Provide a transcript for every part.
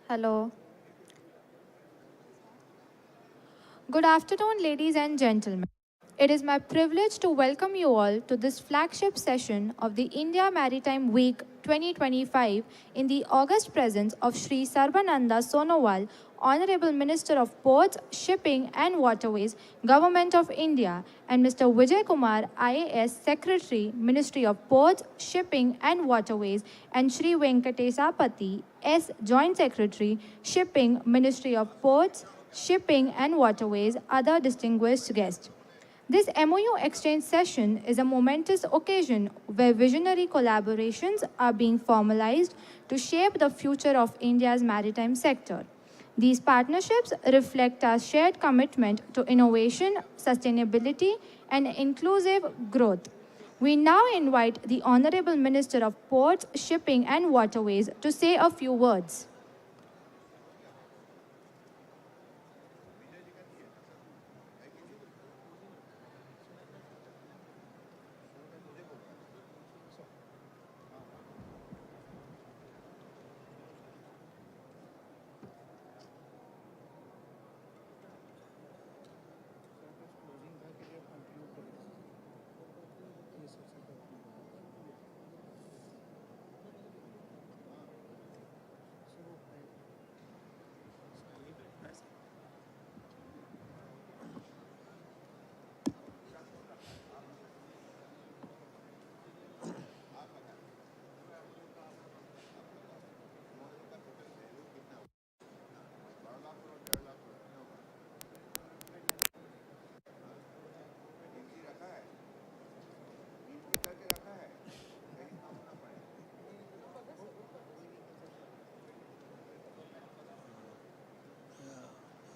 Hello. Good afternoon, ladies and gentlemen. It is my privilege to welcome you all to this flagship session of the India Maritime Week 2025 in the august presence of Sri Sarbananda Sonowal, Honorable Minister of Ports, Shipping and Waterways, Government of India, and Mr. Vijay Kumar, IAS Secretary, Ministry of Ports, Shipping and Waterways, and Sri Venkatesapati, S. Joint Secretary, Shipping, Ministry of Ports, Shipping and Waterways, other distinguished guests. This MoU exchange session is a momentous occasion where visionary collaborations are being formalized to shape the future of India's maritime sector. These partnerships reflect our shared commitment to innovation, sustainability, and inclusive growth. We now invite the Honorable Minister of Ports, Shipping and Waterways to say a few words.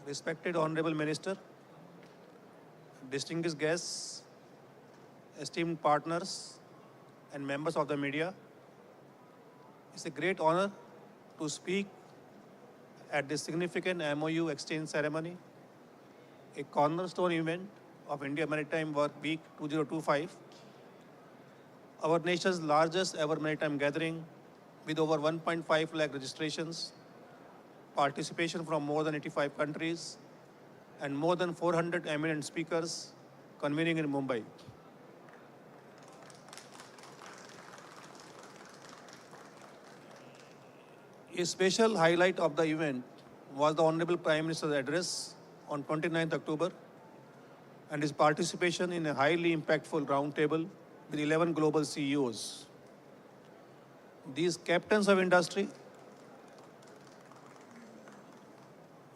Respected Honorable Minister, distinguished guests, esteemed partners, and members of the media, it's a great honor to speak at this significant MoU exchange ceremony, a cornerstone event of India Maritime Work Week 2025, our nation's largest ever maritime gathering with over 1.5 lakh registrations, participation from more than 85 countries, and more than 400 eminent speakers convening in Mumbai. A special highlight of the event was the Honorable Prime Minister's address on 29th October and his participation in a highly impactful roundtable with 11 global CEOs. These captains of industry.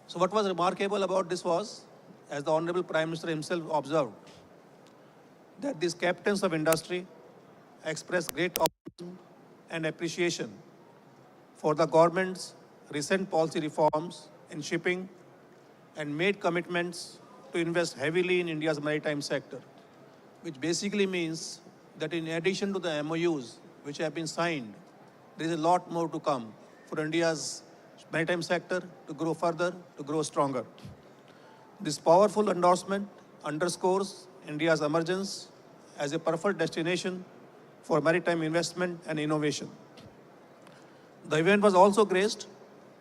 So what was remarkable about this was, as the Honorable Prime Minister himself observed, that these captains of industry expressed great optimism and appreciation for the government's recent policy reforms in shipping and made commitments to invest heavily in India's maritime sector, which basically means that in addition to the MOUs which have been signed, there is a lot more to come for India's maritime sector to grow further, to grow stronger. This powerful endorsement underscores India's emergence as a preferred destination for maritime investment and innovation. The event was also graced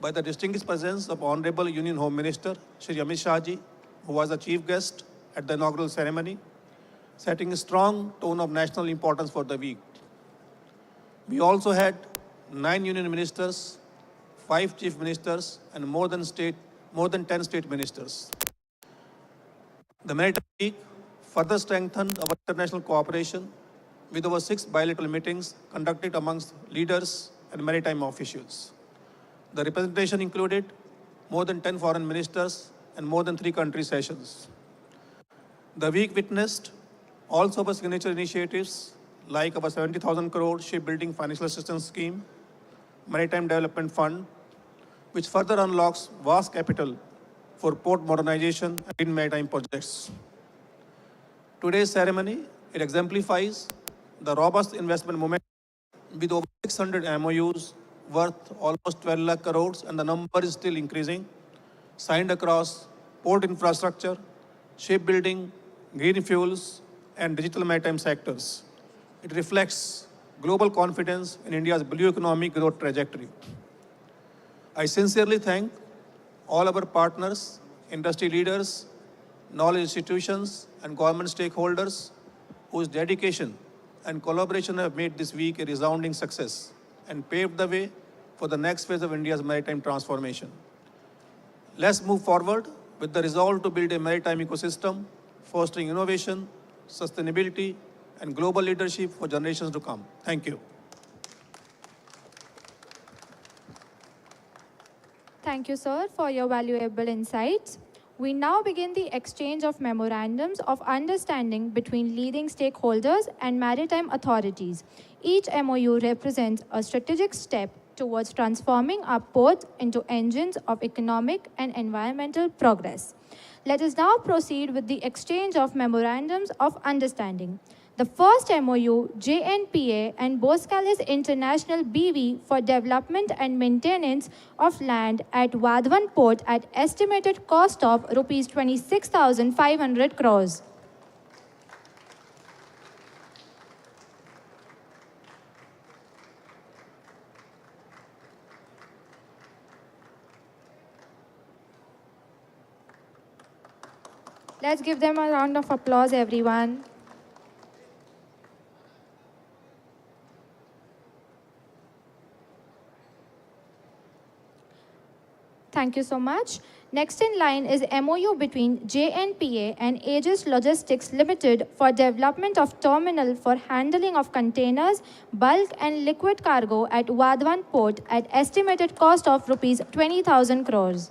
by the distinguished presence of Honorable Union Home Minister Shri Amit Shah Ji, who was the chief guest at the inaugural ceremony, setting a strong tone of national importance for the week. We also had 9 union ministers, 5 chief ministers, and more than 10 state ministers. The Maritime Week further strengthened our international cooperation with over 6 bilateral meetings conducted amongst leaders and maritime officials. The representation included more than 10 foreign ministers and more than 3 country sessions. The week witnessed also our signature initiatives like our 70,000 crore shipbuilding financial assistance scheme, Maritime Development Fund, which further unlocks vast capital for port modernization and in maritime projects. Today's ceremony, it exemplifies the robust investment momentum with over 600 MOUs worth almost 12 lakh crores, and the number is still increasing, signed across port infrastructure, shipbuilding, green fuels, and digital maritime sectors. It reflects global confidence in India's blue economic growth trajectory. I sincerely thank all our partners, industry leaders, knowledge institutions, and government stakeholders whose dedication and collaboration have made this week a resounding success and paved the way for the next phase of India's maritime transformation. Let's move forward with the resolve to build a maritime ecosystem, fostering innovation, sustainability, and global leadership for generations to come. Thank you. Thank you, sir, for your valuable insights. We now begin the exchange of memorandums of understanding between leading stakeholders and maritime authorities. Each MoU represents a strategic step towards transforming our ports into engines of economic and environmental progress. Let us now proceed with the exchange of memorandums of understanding. The first MoU, JNPA and Boskalis International BV for development and maintenance of land at Vadhavan Port at estimated cost of Rs 26,500 crores. Let's give them a round of applause, everyone. Thank you so much. Next in line is MoU between JNPA and Aegis Logistics Limited for development of terminal for handling of containers, bulk and liquid cargo at Vadhavan Port at estimated cost of Rs 20,000 crores.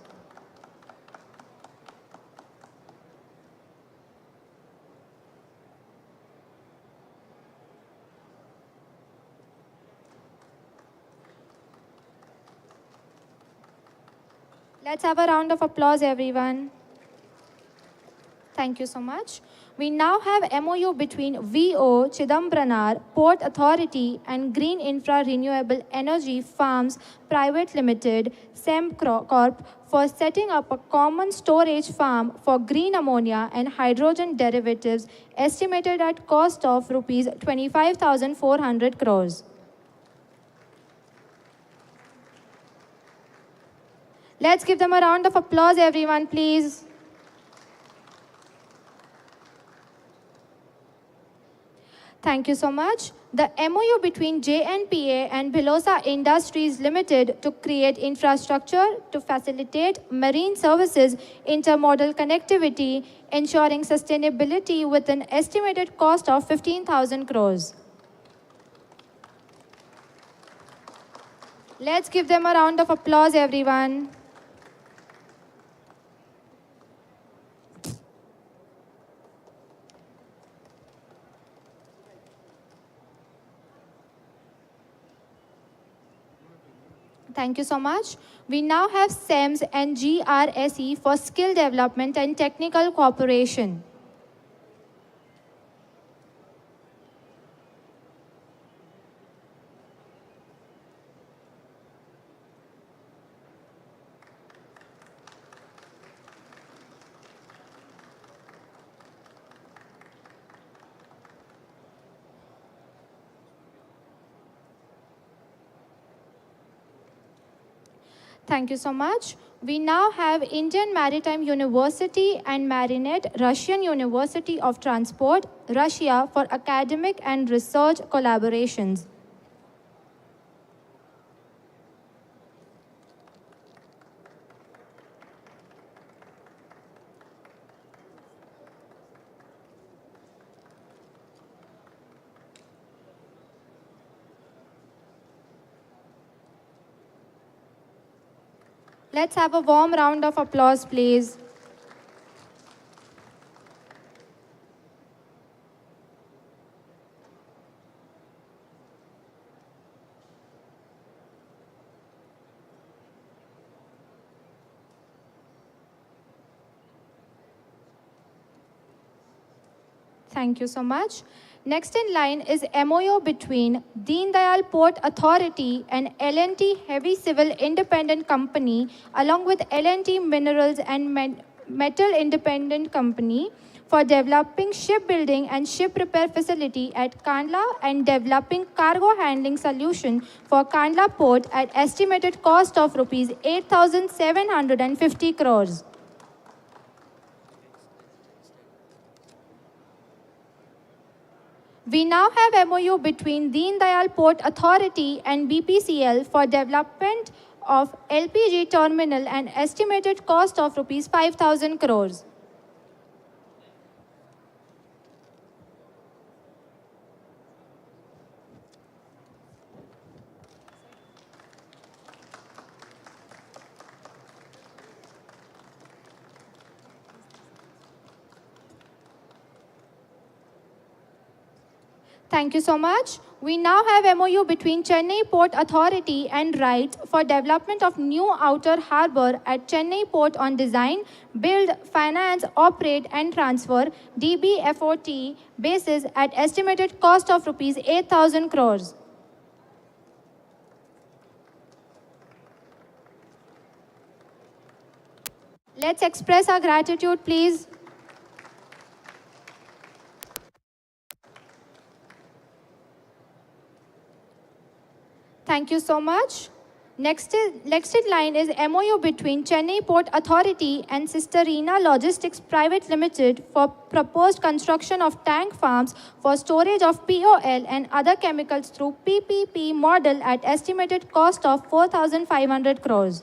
Let's have a round of applause, everyone. Thank you so much. We now have MoU between VO Chidambranar Port Authority and Green Infra Renewable Energy Farms Private Limited, SEM Corp, for setting up a common storage farm for green ammonia and hydrogen derivatives estimated at cost of Rs 25,400 crores. Let's give them a round of applause, everyone, please. Thank you so much. The MoU between JNPA and Bhilosa Industries Limited to create infrastructure to facilitate marine services intermodal connectivity, ensuring sustainability with an estimated cost of 15,000 crores. Let's give them a round of applause, everyone. Thank you so much. We now have SEMS and GRSE for skill development and technical cooperation. Thank you so much. We now have Indian Maritime University and Marinet Russian University of Transport, Russia for academic and research collaborations. Let's have a warm round of applause, please. Thank you so much. Next in line is MoU between Deen Dayal Port Authority and L&T Heavy Civil Independent Company along with L&T Minerals and Metal Independent Company for developing shipbuilding and ship repair facility at Kandla and developing cargo handling solution for Kandla port at estimated cost of rupees 8,750 crores. We now have MoU between Deen Dayal Port Authority and BPCL for development of LPG terminal and estimated cost of rupees 5,000 crores. Thank you so much. We now have MoU between Chennai Port Authority and RITE for development of new outer harbour at Chennai Port on design, build, finance, operate and transfer DBFOT basis at estimated cost of rupees 8,000 crores. Let's express our gratitude, please. Thank you so much. Next in line is MoU between Chennai Port Authority and Sisterina Logistics Private Limited for proposed construction of tank farms for storage of POL and other chemicals through PPP model at estimated cost of 4,500 crores.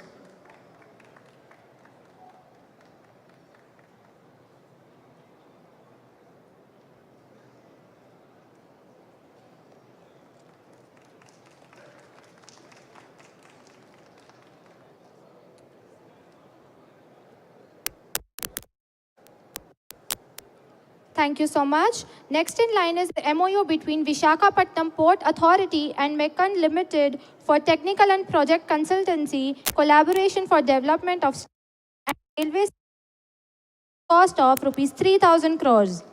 Thank you so much. Next in line is the MoU between Vishakhapatnam Port Authority and Meccan Limited for technical and project consultancy collaboration for development of railways cost of rupees 3,000 crores.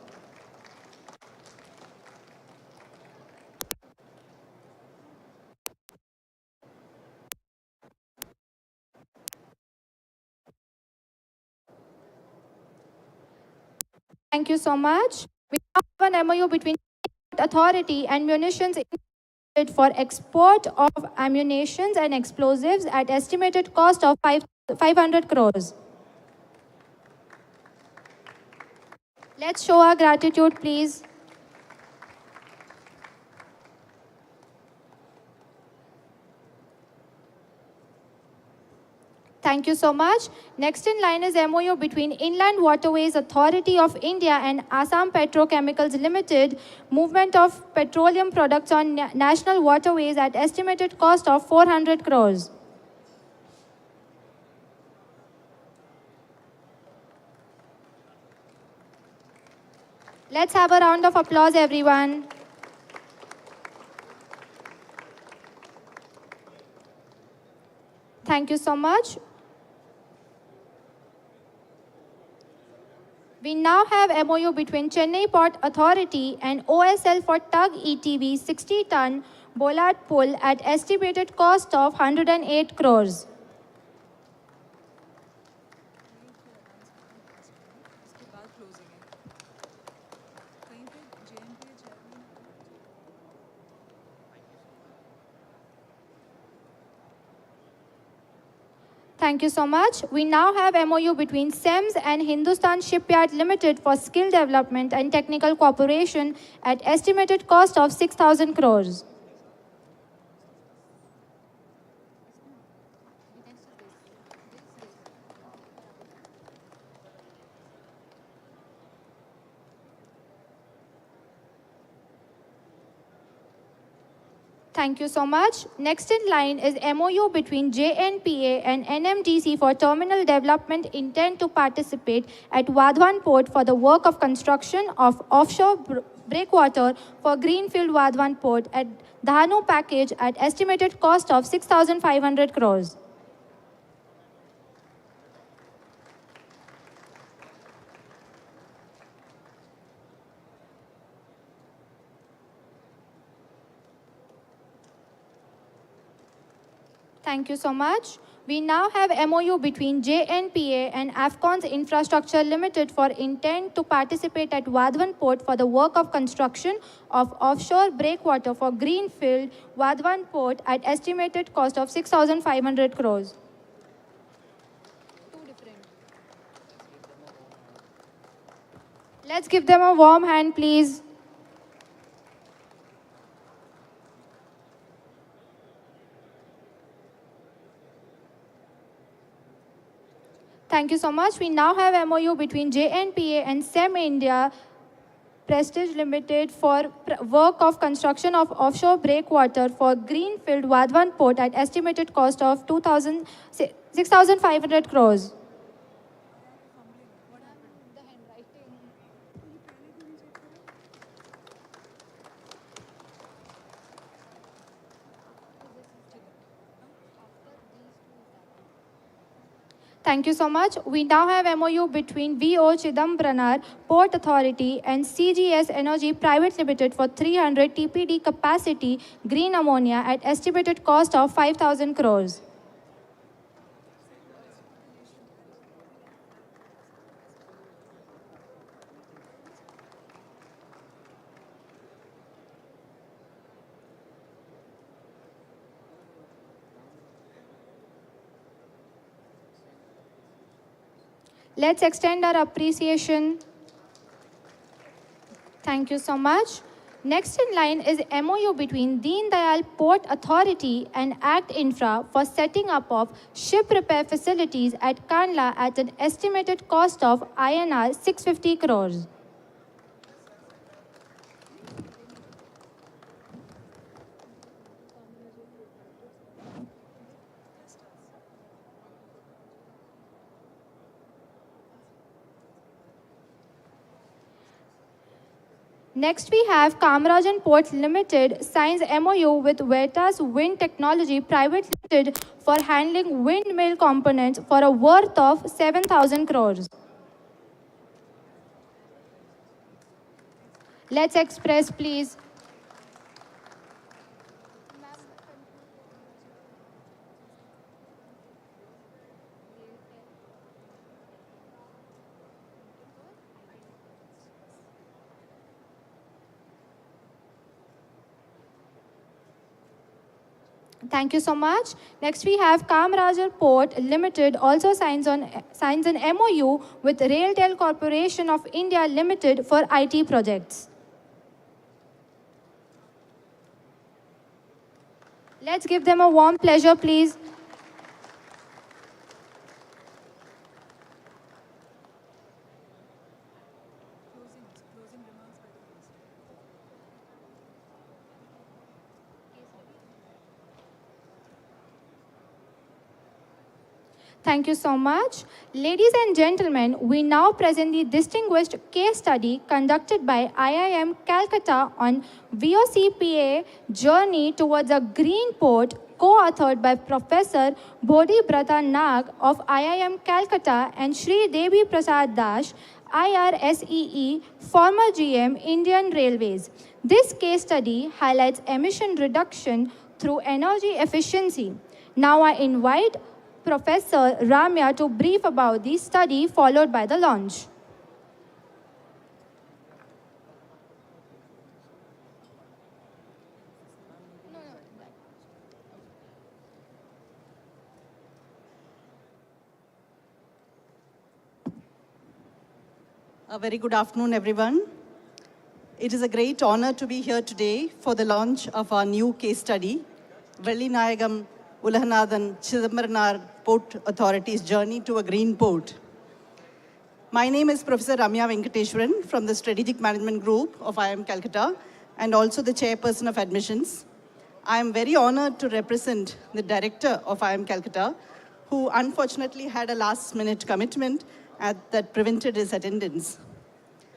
Thank you so much. We have an MoU between Authority and Munitions Institute for export of ammunitions and explosives at estimated cost of 500 crores. Let's show our gratitude, please. Thank you so much. Next in line is MoU between Inland Waterways Authority of India and Assam Petrochemicals Limited, movement of petroleum products on national waterways at estimated cost of 400 crores. Let's have a round of applause, everyone. Thank you so much. We now have MoU between Chennai Port Authority and OSL for tug ETV 60-ton bollard pull at estimated cost of 108 crores. Thank you so much. We now have MoU between SEMS and Hindustan Shipyard Limited for skill development and technical cooperation at estimated cost of 6,000 crores. Thank you so much. Next in line is MoU between JNPA and NMDC for terminal development intent to participate at Wadhwan Port for the work of construction of offshore breakwater for Greenfield Wadhwan Port at Dhanu package at estimated cost of 6,500 crores. Thank you so much. We now have MoU between JNPA and Afcons Infrastructure Limited for intent to participate at Vadhavan Port for the work of construction of offshore breakwater for Greenfield Vadhavan Port at estimated cost of 6,500 crores. Let's give them a warm hand, please. Thank you so much. We now have MoU between JNPA and SEM India Prestige Limited for work of construction of offshore breakwater for Greenfield Vadhavan Port at estimated cost of 6,500 crores. Thank you so much. We now have MoU between VO Chidambranar Port Authority and CGS Energy Private Limited for 300 TPD capacity green ammonia at estimated cost of 5,000 crores. Let's extend our appreciation. Thank you so much. Next in line is MoU between Deen Dayal Port Authority and Act Infra for setting up of ship repair facilities at Kandla at an estimated cost of INR 650 crores. Next, we have Kamarajan Port Limited signs MoU with Veritas Wind Technology Private Limited for handling windmill components for a worth of 7,000 crores. Let's express, please. Thank you so much. Next, we have Kamarajar Port Limited also signs an MoU with Railtel Corporation of India Limited for IT projects. Let's give them a warm pleasure, please. Thank you so much. Ladies and gentlemen, we now present the distinguished case study conducted by IIM Calcutta on VOCPA Journey Towards a Green Port, co-authored by Professor Bodhi Brata Nag of IIM Calcutta and Shri Devi Prasad Dash, IRSEE, former GM, Indian Railways. This case study highlights emission reduction through energy efficiency. Now I invite Professor Ramya to brief about the study, followed by the launch. A very good afternoon, everyone. It is a great honor to be here today for the launch of our new case study, Vellinayagam Ulahanathan Chidambranar Port Authority's Journey to a Green Port. My name is Professor Ramya Venkateshwaran from the Strategic Management Group of IIM Calcutta and also the Chairperson of Admissions. I am very honored to represent the Director of IIM Calcutta, who unfortunately had a last-minute commitment that prevented his attendance.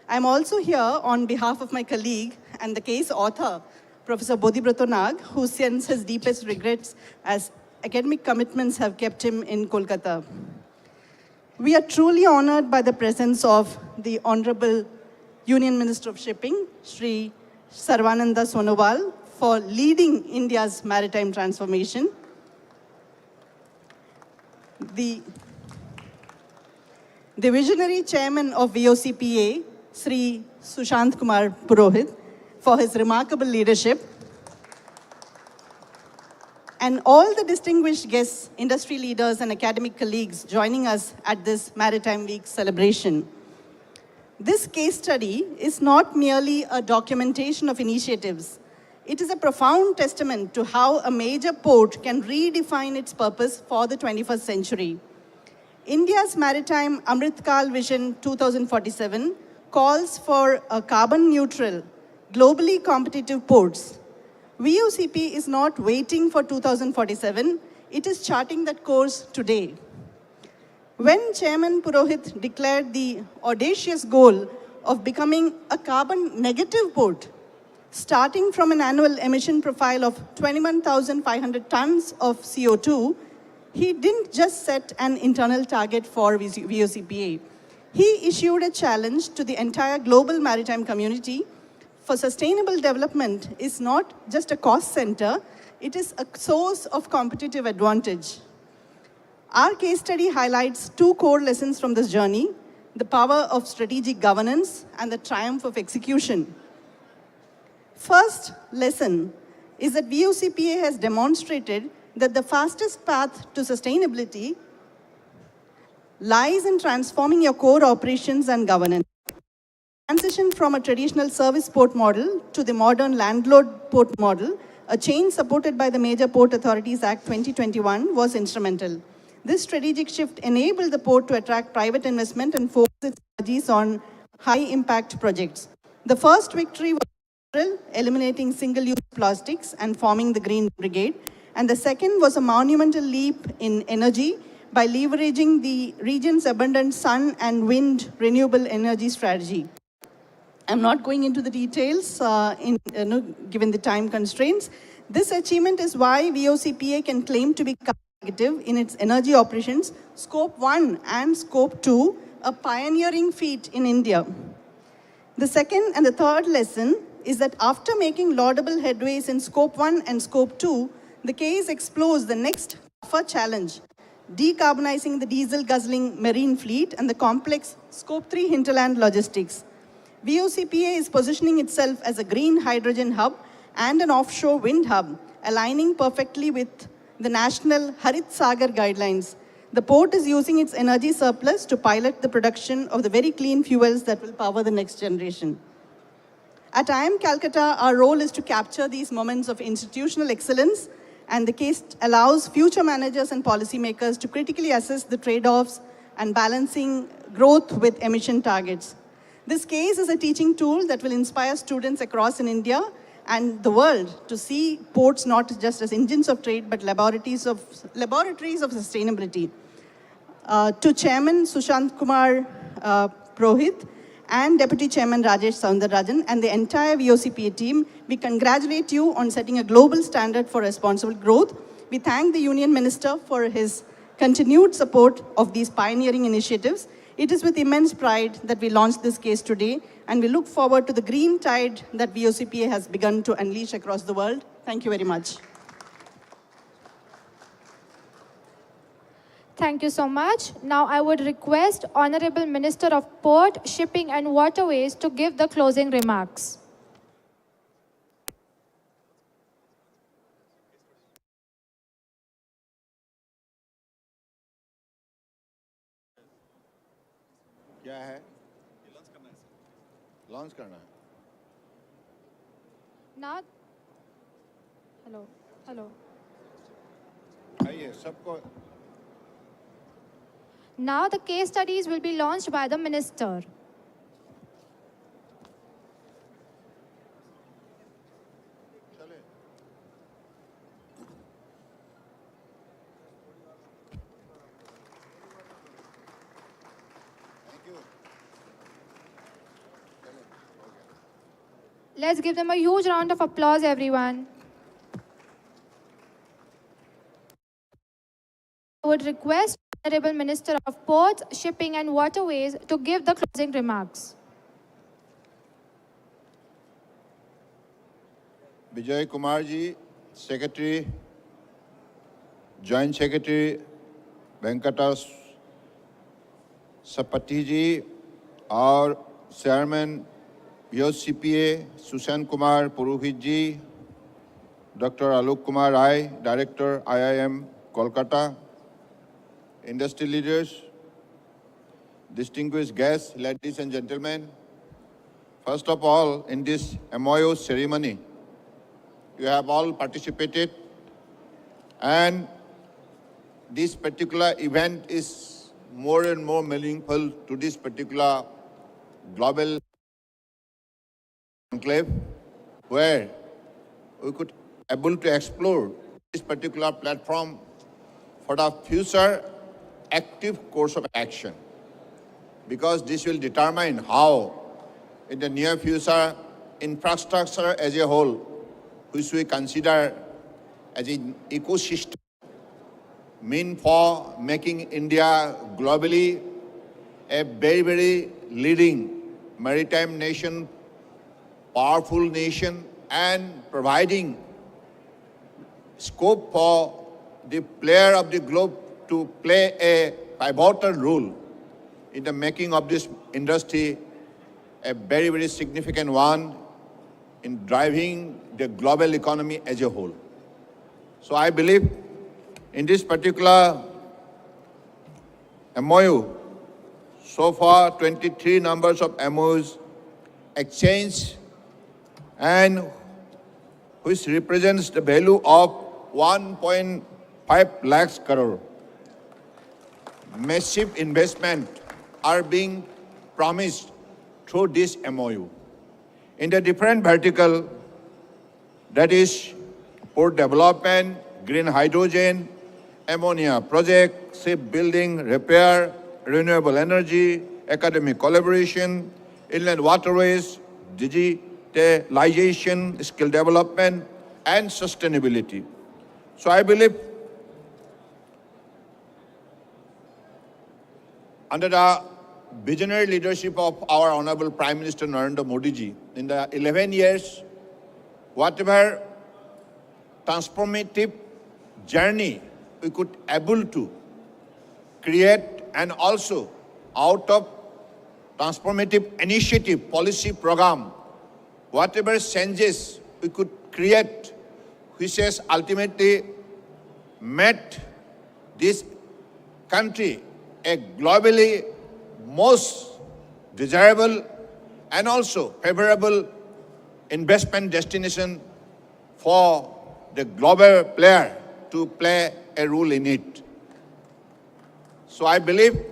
I am also here on behalf of my colleague and the case author, Professor Bodhi Brata Nag, who sends his deepest regrets as academic commitments have kept him in Kolkata. We are truly honored by the presence of the Honorable Union Minister of Shipping, Shri Sarvananda Sonowal, for leading India's maritime transformation. the visionary chairman of VOCPA, Sri Sushant Kumar Purohit, for his remarkable leadership, and all the distinguished guests, industry leaders, and academic colleagues joining us at this Maritime Week celebration. This case study is not merely a documentation of initiatives. It is a profound testament to how a major port can redefine its purpose for the 21st century. India's Maritime Amritkal Vision 2047 calls for a carbon-neutral, globally competitive ports. VOCP is not waiting for 2047, it is charting that course today. When Chairman Purohit declared the audacious goal of becoming a carbon-negative port, starting from an annual emission profile of 21,500 tons of CO2, he didn't just set an internal target for VOCPA. He issued a challenge to the entire global maritime community. For sustainable development is not just a cost center, it is a source of competitive advantage. Our case study highlights two core lessons from this journey: the power of strategic governance and the triumph of execution. First lesson is that VOCPA has demonstrated that the fastest path to sustainability lies in transforming your core operations and governance. Transition from a traditional service port model to the modern landlord port model, a change supported by the Major Port Authorities Act 2021, was instrumental. This strategic shift enabled the port to attract private investment and focus its energies on high-impact projects. The first victory was eliminating single-use plastics and forming the Green Brigade, and the second was a monumental leap in energy by leveraging the region's abundant sun and wind renewable energy strategy. I'm not going into the details given the time constraints. This achievement is why VOCPA can claim to be negative in its energy operations, Scope 1 and Scope 2, a pioneering feat in India. The second and the third lesson is that after making laudable headways in Scope 1 and Scope 2, the case explores the next tougher challenge: decarbonizing the diesel-guzzling marine fleet and the complex Scope 3 hinterland logistics. VOCPA is positioning itself as a green hydrogen hub and an offshore wind hub, aligning perfectly with the national Harit Sagar guidelines. The port is using its energy surplus to pilot the production of the very clean fuels that will power the next generation. At IIM Calcutta, our role is to capture these moments of institutional excellence, and the case allows future managers and policymakers to critically assess the trade-offs and balancing growth with emission targets. This case is a teaching tool that will inspire students across in India and the world to see ports not just as engines of trade, but laboratories of sustainability. To Chairman Sushant Kumar Purohit and Deputy Chairman Rajesh Soundararajan and the entire VOCPA team, we congratulate you on setting a global standard for responsible growth. We thank the Union Minister for his continued support of these pioneering initiatives. It is with immense pride that we launched this case today, and we look forward to the green tide that VOCPA has begun to unleash across the world. Thank you very much. Thank you so much. Now I would request Honorable Minister of Port, Shipping and Waterways to give the closing remarks. क्या है launch करना है Now, hello. आइए सबको Now the case studies will be launched by the minister. चले thank you चले हो गया Let's give them a huge round of applause, everyone. I would request Honorable Minister of Ports, Shipping and Waterways to give the closing remarks. Vijay Kumar ji, secretary, joint secretary Venkatas Sapati ji, our Chairman USCPA, Sushan Kumar Purohit ji, Dr. Alok Kumar Rai, Director IIM Kolkata, industry leaders, distinguished guests, ladies and gentlemen. First of all, in this MoU ceremony, you have all participated, and this particular event is more and more meaningful to this particular global enclave, where we could able to explore this particular platform for the future active course of action, because this will determine how in the near future infrastructure as a whole, which we consider as an ecosystem meant for making India globally a very, very leading maritime nation, powerful nation, and providing scope for the player of the globe to play a pivotal role in the making of this industry a very, very significant one in driving the global economy as a whole. So I believe in this particular MoU, so far 23 numbers of MoUs exchanged, and which represents the value of 1.5 lakhs crore. Massive investment are being promised through this MoU. In the different vertical, that is port development, green hydrogen, ammonia project, shipbuilding, repair, renewable energy, academic collaboration, inland waterways, digitalization, skill development, and sustainability. So I believe under the visionary leadership of our Honorable Prime Minister Narendra Modi ji, in the 11 years, whatever transformative journey we could able to create, and also out of transformative initiative, policy program, whatever changes we could create, which has ultimately made this country a globally most desirable and also favorable investment destination for the global player to play a role in it. So I believe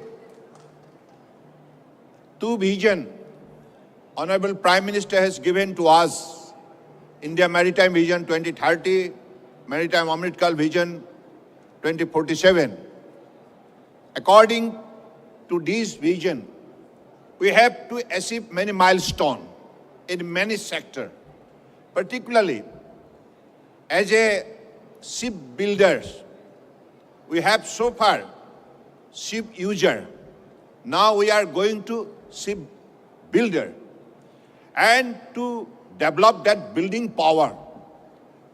two vision Honorable Prime Minister has given to us, India Maritime Vision 2030, Maritime Amritkal Vision 2047. According to this vision, we have to achieve many milestones in many sectors, particularly as a shipbuilders. We have so far ship user. Now we are going to ship builder. And to develop that building power,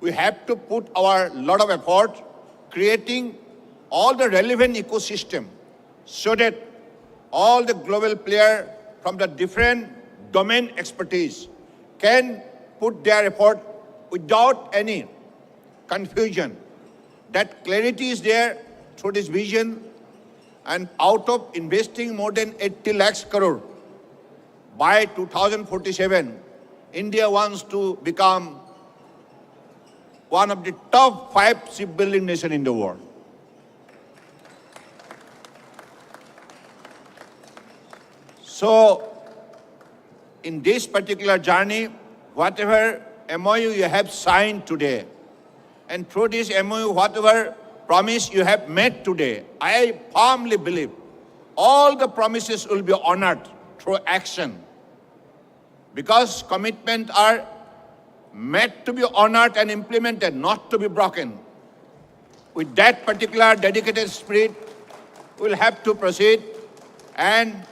we have to put our lot of effort creating all the relevant ecosystem so that all the global players from the different domain expertise can put their effort without any confusion. That clarity is there through this vision, and out of investing more than 80 lakhs crore by 2047, India wants to become one of the top 5 shipbuilding nations in the world. So, in this particular journey, whatever MoU you have signed today, and through this MoU, whatever promise you have made today, I firmly believe all the promises will be honored through action. Because commitments are made to be honored and implemented, not to be broken. With that particular dedicated spirit, we'll have to proceed, and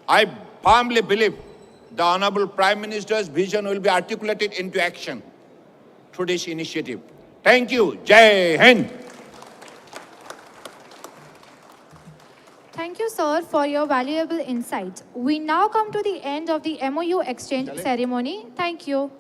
I firmly believe the Honorable Prime Minister's vision will be articulated into action through this initiative. Thank you. Jai Hind. Thank you, sir, for your valuable insights. We now come to the end of the MoU exchange ceremony. Thank you.